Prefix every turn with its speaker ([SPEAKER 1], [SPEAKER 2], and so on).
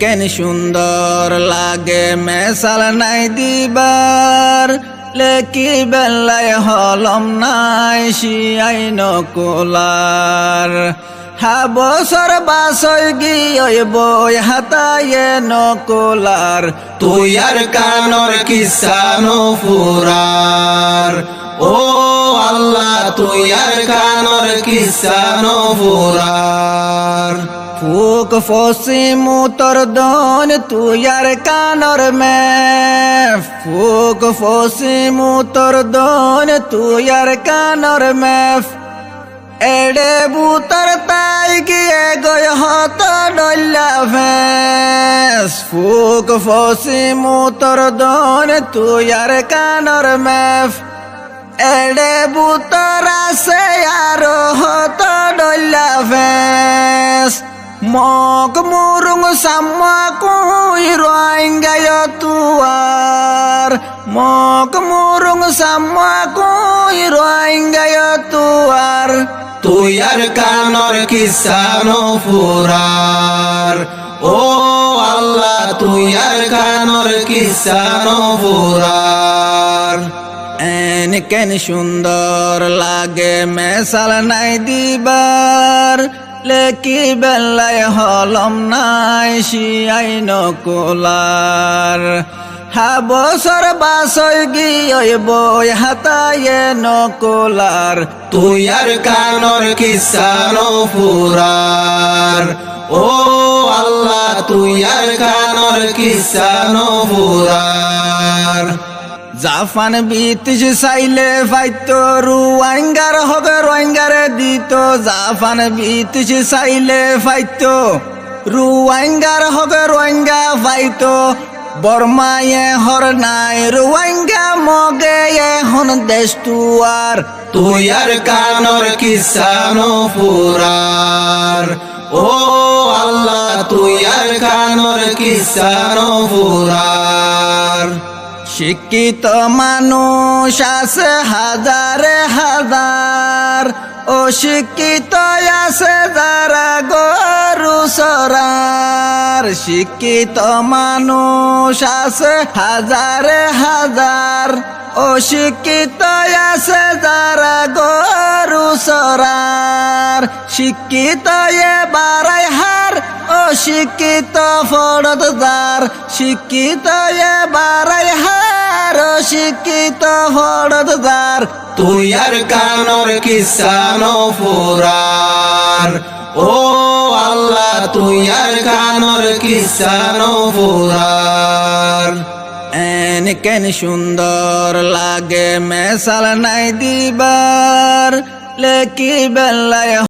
[SPEAKER 1] কেন সুন্দর লাগে মেসাল নাই দিবার, লেকি বেলায় হলম নাই শিয়াই নকুলার। বছর বাসই গিয়ে বই হাতায়ে নকুলার,
[SPEAKER 2] তুই আর কানর কিসানো ফুরার। ও আল্লাহ তুই আর কানর কিসানো ফুরার।
[SPEAKER 1] ফুক ফসিম উত্তর দন তুই আর কানর মে, ফুক ফসিম উত্তর দন তুই আর কানর মে। এড়ে বুতর তাই গিয়ে গয় হত ডল্লা ভেস, ফুক ফসিম উত্তর দন তুই আর কানর মে। এড়ে বুতর আছে আর হত ডল্লা ভেস, মক মুরুং সাম্মা কুই রোহিঙ্গায় তুয়ার, মক মুরুং সাম্মা কুই রোহিঙ্গায় তুয়ার।
[SPEAKER 2] তুই আর কানর কিসানো ফুরার। ও আল্লাহ তুই আর কানর কিসানো ফুরার।
[SPEAKER 1] কেন সুন্দর লাগে মেসাল নাই দিবার, লেকি বেলায় হলম নাই শিয়াই নকুলার। বছর বাসই গিয়ে বই হাতায়ে নকুলার,
[SPEAKER 2] তুই আর কানর কিসানো ফুরার। ও আল্লাহ তুই আর কানর কিসানো ফুরার।
[SPEAKER 1] জাফান বিতিস চাইলে ফাইতো রুয়াঙ্গার হবে রোহিঙ্গারে দিত, জাফান বিতিস চাইলে ফাইতো রুয়াঙ্গার হবে রোহিঙ্গা ফাইতো। বর্মায়ে হর নাই রোহিঙ্গা মগে এখন দেশ তুয়ার,
[SPEAKER 2] তুই আর কানর কিসানো ফুরার। ও আল্লাহ তুই আর কানর কিসানো ফুরার।
[SPEAKER 1] শিক্ষিত মানুষ আছে হাজারে হাজার, অশিক্ষিত আছে যারা গরু চরার। শিক্ষিত মানুষ আছে হাজারে হাজার, অশিক্ষিত আছে যারা গরু চরার। শিক্ষিত এ বারাই হার, অশিক্ষিত ফরত দার, শিক্ষিত এ বারাই হার, অশিক্ষিত ফরত দার।
[SPEAKER 2] তুই আর কানর কিসানো ফুরার। ও আল্লাহ তুই আর কানর কিসানো ফুরার।
[SPEAKER 1] কেন সুন্দর লাগে মেসাল নাই দিবার, লেকি বেলায়